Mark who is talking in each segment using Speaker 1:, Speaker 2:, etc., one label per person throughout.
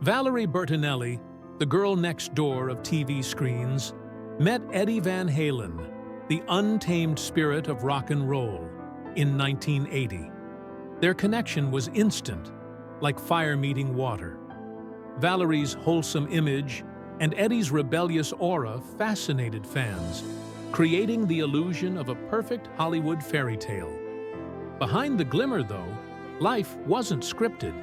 Speaker 1: Valerie Bertinelli, the girl next door of TV screens, met Eddie Van Halen, the untamed spirit of rock and roll, in 1980. Their connection was instant, like fire meeting water. Valerie's wholesome image and Eddie's rebellious aura fascinated fans, creating the illusion of a perfect Hollywood fairy tale. Behind the glimmer, though, life wasn't scripted.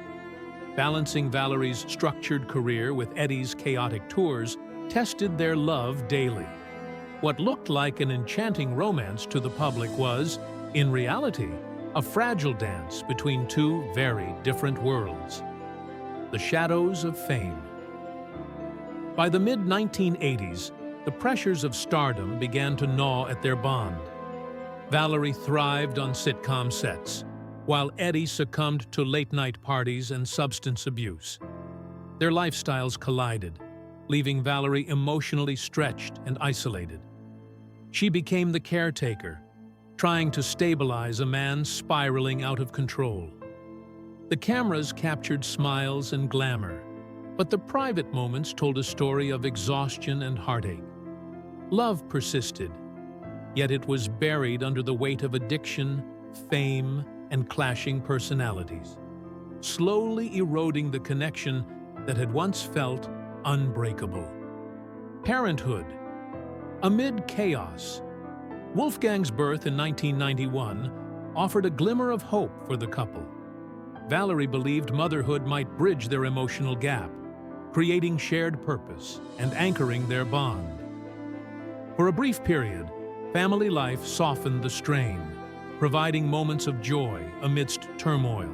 Speaker 1: Balancing Valerie's structured career with Eddie's chaotic tours tested their love daily. What looked like an enchanting romance to the public was, in reality, a fragile dance between two very different worlds. The shadows of fame. By the mid-1980s, the pressures of stardom began to gnaw at their bond. Valerie thrived on sitcom sets, while Eddie succumbed to late-night parties and substance abuse. Their lifestyles collided, leaving Valerie emotionally stretched and isolated. She became the caretaker, trying to stabilize a man spiraling out of control. The cameras captured smiles and glamour, but the private moments told a story of exhaustion and heartache. Love persisted, yet it was buried under the weight of addiction, fame, and clashing personalities, slowly eroding the connection that had once felt unbreakable. Parenthood. Amid chaos, Wolfgang's birth in 1991 offered a glimmer of hope for the couple. Valerie believed motherhood might bridge their emotional gap, creating shared purpose and anchoring their bond. For a brief period, family life softened the strain, providing moments of joy amidst turmoil.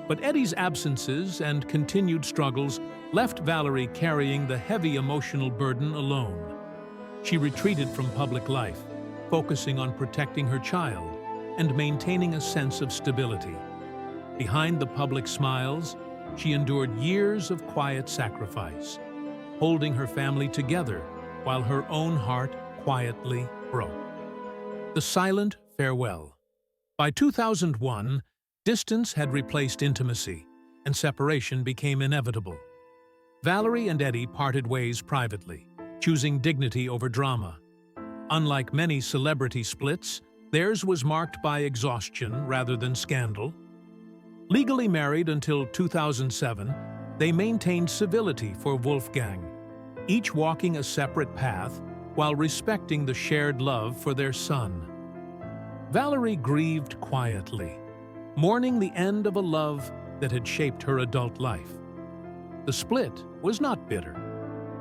Speaker 1: But Eddie's absences and continued struggles left Valerie carrying the heavy emotional burden alone. She retreated from public life, focusing on protecting her child and maintaining a sense of stability. Behind the public smiles, she endured years of quiet sacrifice, holding her family together while her own heart quietly broke. The silent farewell. By 2001, distance had replaced intimacy, and separation became inevitable. Valerie and Eddie parted ways privately, choosing dignity over drama. Unlike many celebrity splits, theirs was marked by exhaustion rather than scandal. Legally married until 2007, they maintained civility for Wolfgang, each walking a separate path while respecting the shared love for their son. Valerie grieved quietly, mourning the end of a love that had shaped her adult life. The split was not bitter,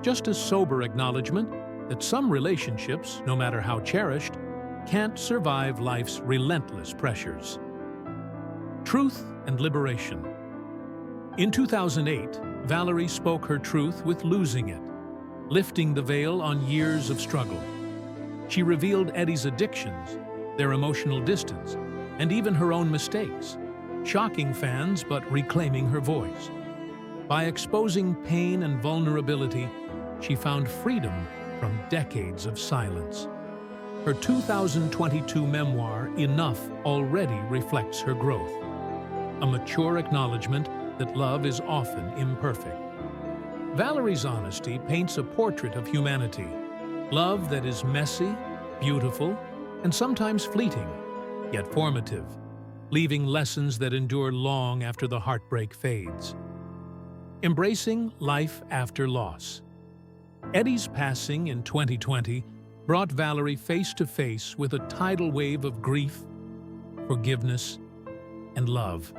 Speaker 1: just a sober acknowledgement that some relationships, no matter how cherished, can't survive life's relentless pressures. Truth and liberation. In 2008, Valerie spoke her truth with Losing It, lifting the veil on years of struggle. She revealed Eddie's addictions, their emotional distance, and even her own mistakes, shocking fans but reclaiming her voice. By exposing pain and vulnerability, she found freedom from decades of silence. Her 2022 memoir, Enough, already reflects her growth, a mature acknowledgement that love is often imperfect. Valerie's honesty paints a portrait of humanity, love that is messy, beautiful, and sometimes fleeting, yet formative, leaving lessons that endure long after the heartbreak fades. Embracing life after loss. Eddie's passing in 2020 brought Valerie face to face with a tidal wave of grief, forgiveness, and love.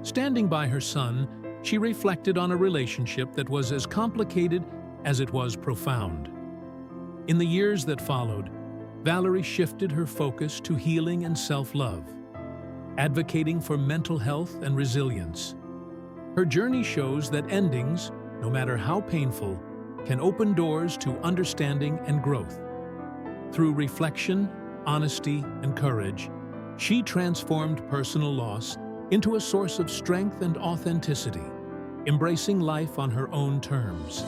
Speaker 1: Standing by her son, she reflected on a relationship that was as complicated as it was profound. In the years that followed, Valerie shifted her focus to healing and self-love, advocating for mental health and resilience. Her journey shows that endings, no matter how painful, can open doors to understanding and growth. Through reflection, honesty, and courage, she transformed personal loss into a source of strength and authenticity, embracing life on her own terms.